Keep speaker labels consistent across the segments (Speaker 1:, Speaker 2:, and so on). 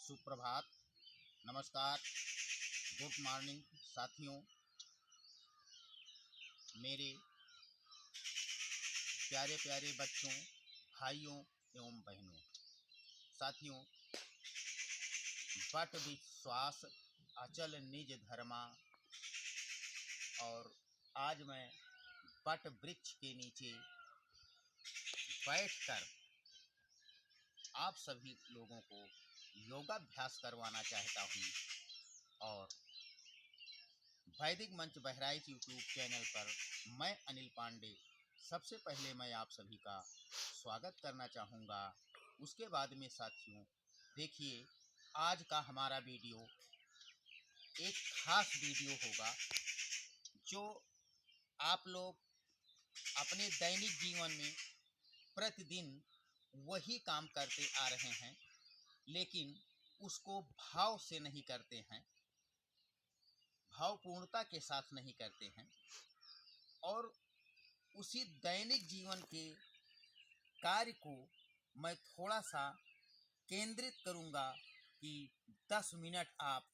Speaker 1: सुप्रभात, नमस्कार, good morning साथियों, मेरे प्यारे प्यारे बच्चों, भाइयों एवं बहनों। साथियों, बट विश्वास अचल निज धर्मा। और आज मैं बट वृक्ष के नीचे बैठकर आप सभी लोगों को योगाभ्यास करवाना चाहता हूँ। और वैदिक मंच बहराइच यूट्यूब चैनल पर मैं अनिल पांडे सबसे पहले मैं आप सभी का स्वागत करना चाहूँगा। उसके बाद में साथियों, देखिए आज का हमारा वीडियो एक खास वीडियो होगा जो आप लोग अपने दैनिक जीवन में प्रतिदिन वही काम करते आ रहे हैं, लेकिन उसको भाव से नहीं करते हैं, भावपूर्णता के साथ नहीं करते हैं। और उसी दैनिक जीवन के कार्य को मैं थोड़ा सा केंद्रित करूंगा कि 10 मिनट आप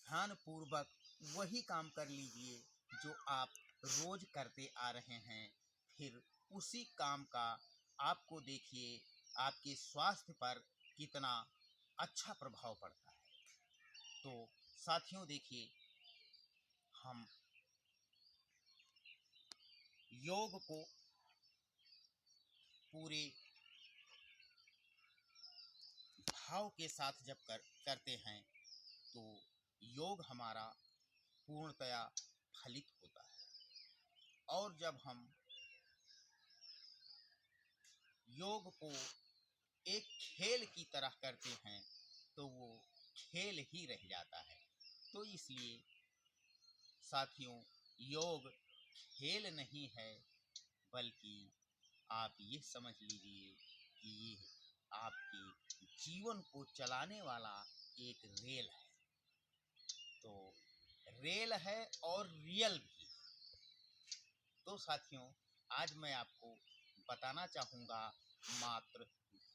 Speaker 1: ध्यानपूर्वक वही काम कर लीजिए जो आप रोज करते आ रहे हैं। फिर उसी काम का आपको देखिए आपके स्वास्थ्य पर कितना अच्छा प्रभाव पड़ता है। तो साथियों, देखिए हम योग को पूरे भाव के साथ जब करते हैं तो योग हमारा पूर्णतया फलित होता है। और जब हम योग को एक खेल की तरह करते हैं तो वो खेल ही रह जाता है। तो इसलिए साथियों, योग खेल नहीं है, बल्कि आप ये समझ लीजिए कि ये आपके जीवन को चलाने वाला एक रेल है। तो रेल है और रियल भी। तो साथियों, आज मैं आपको बताना चाहूँगा मात्र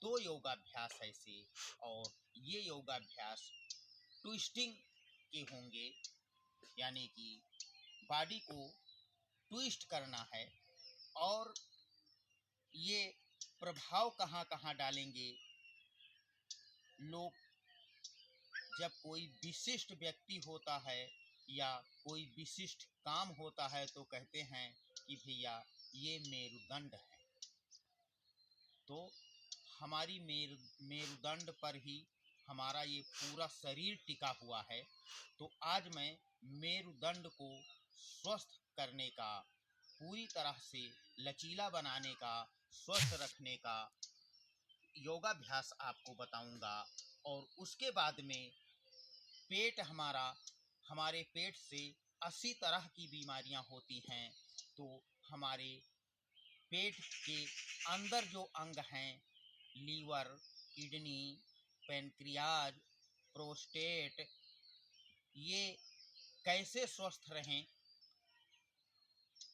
Speaker 1: 2 योगाभ्यास ऐसे, और ये योगाभ्यास ट्विस्टिंग के होंगे, यानी कि बॉडी को ट्विस्ट करना है। और ये प्रभाव कहाँ कहाँ डालेंगे, लोग जब कोई विशिष्ट व्यक्ति होता है या कोई विशिष्ट काम होता है तो कहते हैं कि भैया ये मेरुदंड है। तो हमारी मेरुदंड पर ही हमारा ये पूरा शरीर टिका हुआ है। तो आज मैं मेरुदंड को स्वस्थ करने का, पूरी तरह से लचीला बनाने का, स्वस्थ रखने का योगाभ्यास आपको बताऊंगा। और उसके बाद में पेट हमारे पेट से 80 तरह की बीमारियां होती हैं। तो हमारे पेट के अंदर जो अंग हैं, लीवर, किडनी, पैनक्रियाज, प्रोस्टेट, ये कैसे स्वस्थ रहें,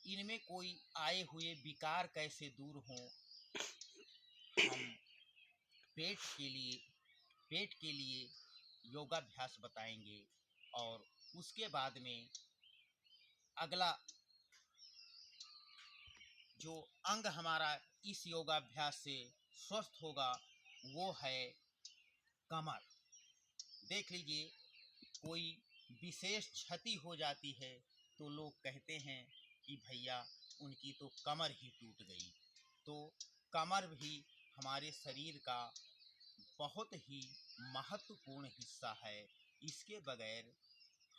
Speaker 1: इनमें कोई आए हुए विकार कैसे दूर हों, हम पेट के लिए योगाभ्यास बताएंगे। और उसके बाद में अगला जो अंग हमारा इस योगाभ्यास से स्वस्थ होगा वो है कमर। देख लीजिए, कोई विशेष क्षति हो जाती है तो लोग कहते हैं कि भैया उनकी तो कमर ही टूट गई। तो कमर भी हमारे शरीर का बहुत ही महत्वपूर्ण हिस्सा है। इसके बगैर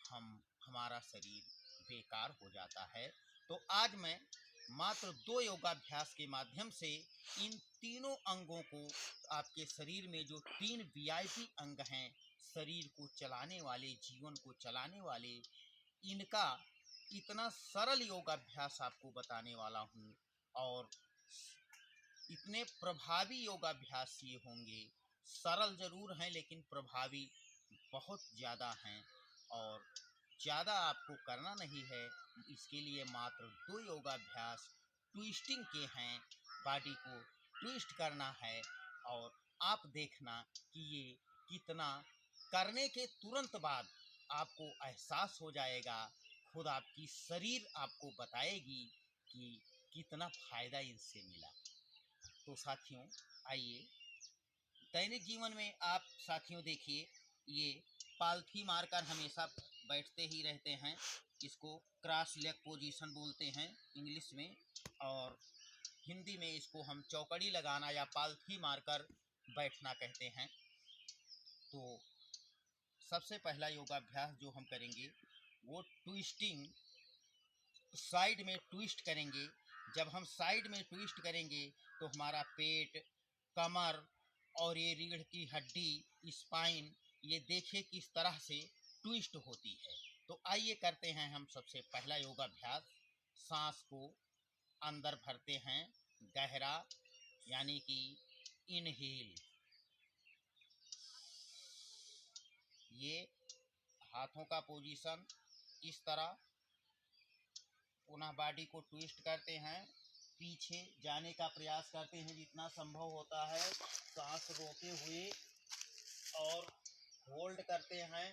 Speaker 1: हमारा शरीर बेकार हो जाता है। तो आज मैं मात्र 2 योगाभ्यास के माध्यम से इन तीनों अंगों को, आपके शरीर में जो 3 वीआईपी अंग हैं, शरीर को चलाने वाले, जीवन को चलाने वाले, इनका इतना सरल योगाभ्यास आपको बताने वाला हूँ। और इतने प्रभावी योगाभ्यास ये होंगे, सरल जरूर हैं लेकिन प्रभावी बहुत ज़्यादा हैं। और ज़्यादा आपको करना नहीं है, इसके लिए मात्र 2 योगाभ्यास ट्विस्टिंग के हैं। बॉडी को ट्विस्ट करना है और आप देखना कि ये कितना करने के तुरंत बाद आपको एहसास हो जाएगा, खुद आपकी शरीर आपको बताएगी कि कितना फ़ायदा इनसे मिला। तो साथियों, आइए दैनिक जीवन में आप साथियों देखिए, ये पालथी मारकर हमेशा बैठते ही रहते हैं। इसको क्रॉस लेग पोजीशन बोलते हैं इंग्लिश में, और हिंदी में इसको हम चौकड़ी लगाना या पालथी मारकर बैठना कहते हैं। तो सबसे पहला योगाभ्यास जो हम करेंगे वो ट्विस्टिंग, साइड में ट्विस्ट करेंगे। जब हम साइड में ट्विस्ट करेंगे तो हमारा पेट, कमर और ये रीढ़ की हड्डी, स्पाइन, ये देखिए किस तरह से ट्विस्ट होती है। तो आइए करते हैं हम सबसे पहला योगाभ्यास। सांस को अंदर भरते हैं गहरा, यानी कि इनहेल। ये हाथों का पोजीशन इस तरह, पुनः बॉडी को ट्विस्ट करते हैं, पीछे जाने का प्रयास करते हैं जितना संभव होता है, सांस रोके हुए, और होल्ड करते हैं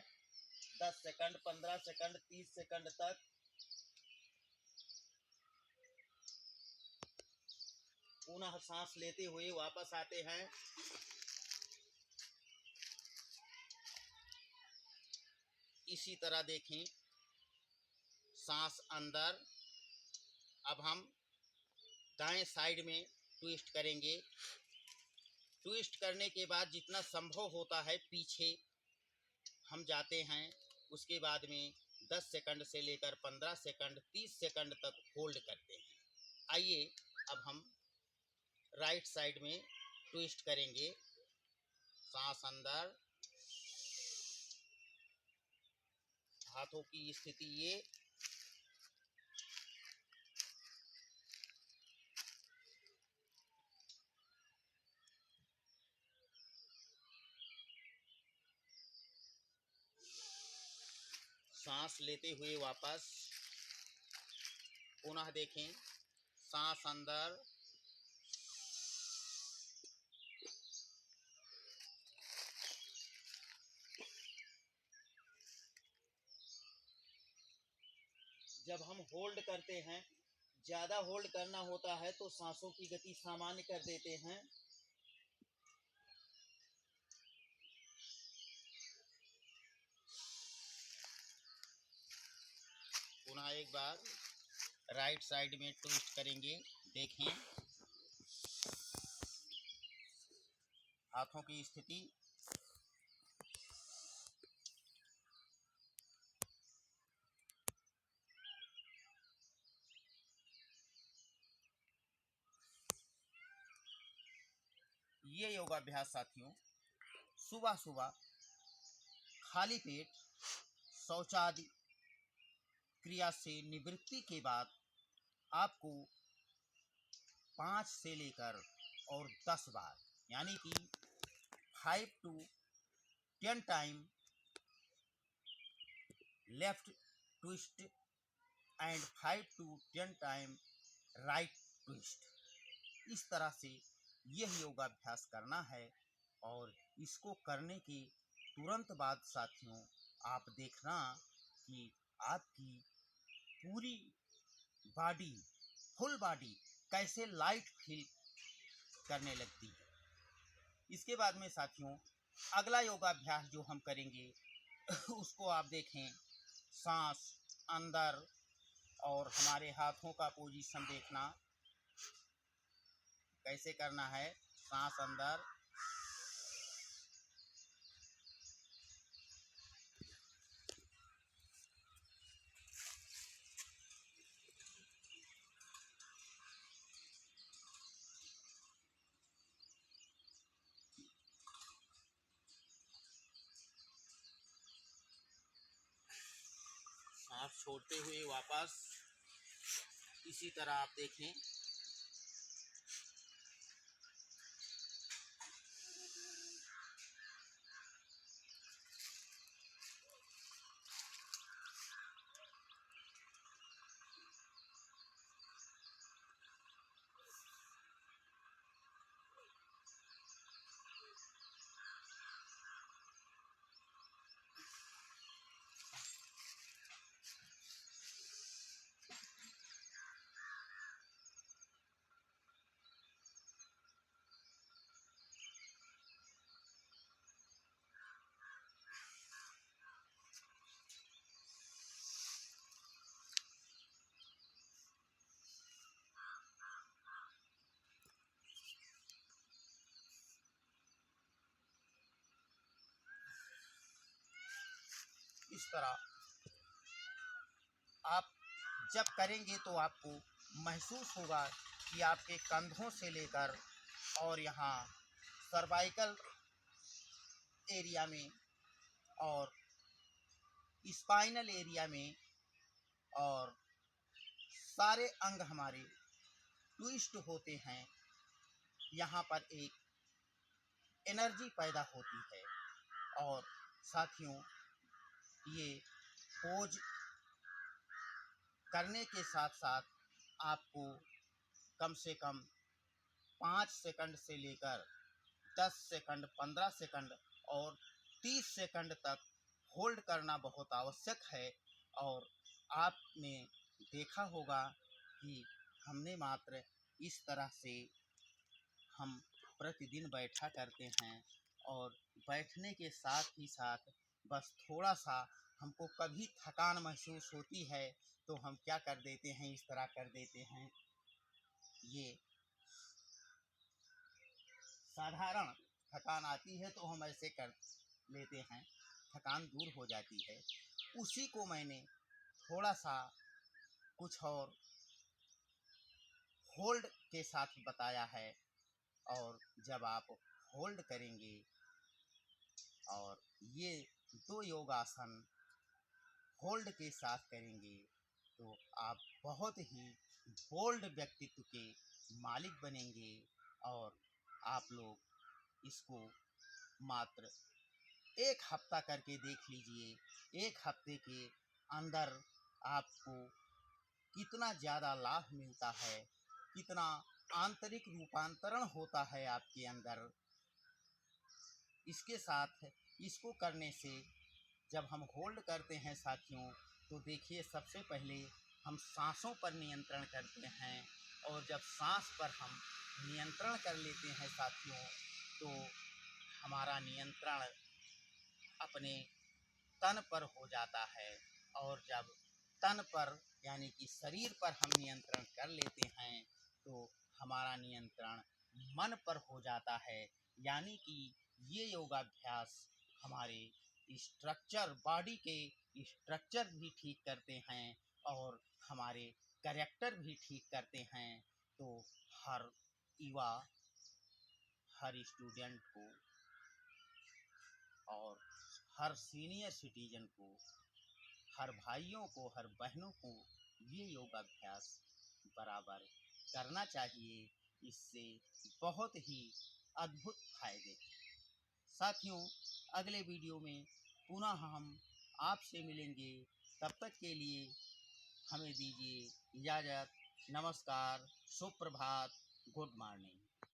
Speaker 1: 10 सेकंड, 15 सेकंड, 30 सेकंड तक। पुनः सांस लेते हुए वापस आते हैं। इसी तरह देखें, सांस अंदर। अब हम दाएं साइड में ट्विस्ट करेंगे। ट्विस्ट करने के बाद जितना संभव होता है पीछे हम जाते हैं। उसके बाद में 10 सेकंड से लेकर 15 सेकंड, 30 सेकंड तक होल्ड करते हैं। आइए अब हम राइट साइड में ट्विस्ट करेंगे। सांस अंदर, हाथों की स्थिति ये, सांस लेते हुए वापस, पुनः देखें, सांस अंदर, जब हम होल्ड करते हैं, ज़्यादा होल्ड करना होता है तो सांसों की गति सामान्य कर देते हैं। पुनः एक बार राइट साइड में ट्विस्ट करेंगे। देखें हाथों की स्थिति, ये योगाभ्यास साथियों सुबह सुबह खाली पेट शौचादि क्रिया से निवृत्ति के बाद आपको 5 से लेकर और 10 बार, यानी कि 5 to 10 time left twist and 5 to 10 time right twist, इस तरह से यह योगाभ्यास करना है। और इसको करने के तुरंत बाद साथियों आप देखना कि आपकी पूरी बॉडी, फुल बॉडी कैसे लाइट फील करने लगती है। इसके बाद में साथियों अगला योगाभ्यास जो हम करेंगे उसको आप देखें, सांस अंदर और हमारे हाथों का पोजीशन देखना कैसे करना है। सांस अंदर, सांस छोड़ते हुए वापस, इसी तरह आप देखें। तरह आप जब करेंगे तो आपको महसूस होगा कि आपके कंधों से लेकर और यहाँ सर्वाइकल एरिया में और स्पाइनल एरिया में और सारे अंग हमारे ट्विस्ट होते हैं। यहाँ पर एक एनर्जी पैदा होती है और साथियों ये पोज करने के साथ साथ आपको कम से कम 5 सेकंड से लेकर 10 सेकंड, 15 सेकंड और 30 सेकंड तक होल्ड करना बहुत आवश्यक है। और आपने देखा होगा कि हमने मात्र इस तरह से हम प्रतिदिन बैठा करते हैं और बैठने के साथ ही साथ बस थोड़ा सा हमको कभी थकान महसूस होती है तो हम क्या कर देते हैं, इस तरह कर देते हैं। ये साधारण थकान आती है तो हम ऐसे कर लेते हैं, थकान दूर हो जाती है। उसी को मैंने थोड़ा सा कुछ और होल्ड के साथ बताया है। और जब आप होल्ड करेंगे और ये 2 योगासन होल्ड के साथ करेंगे तो आप बहुत ही बोल्ड व्यक्तित्व के मालिक बनेंगे। और आप लोग इसको मात्र 1 हफ्ता करके देख लीजिए। 1 हफ्ते के अंदर आपको कितना ज़्यादा लाभ मिलता है, कितना आंतरिक रूपांतरण होता है आपके अंदर। इसके साथ इसको करने से जब हम होल्ड करते हैं साथियों तो देखिए सबसे पहले हम सांसों पर नियंत्रण करते हैं। और जब सांस पर हम नियंत्रण कर लेते हैं साथियों तो हमारा नियंत्रण अपने तन पर हो जाता है। और जब तन पर यानी कि शरीर पर हम नियंत्रण कर लेते हैं तो हमारा नियंत्रण मन पर हो जाता है। यानी कि ये योगाभ्यास हमारे स्ट्रक्चर, बॉडी के स्ट्रक्चर भी ठीक करते हैं और हमारे कैरेक्टर भी ठीक करते हैं। तो हर युवा, हर स्टूडेंट को और हर सीनियर सिटीजन को, हर भाइयों को, हर बहनों को ये योगाभ्यास बराबर करना चाहिए। इससे बहुत ही अद्भुत फायदे हैं। साथियों अगले वीडियो में पुनः हम आपसे मिलेंगे। तब तक के लिए हमें दीजिए इजाज़त। नमस्कार, सुप्रभात, गुड मॉर्निंग।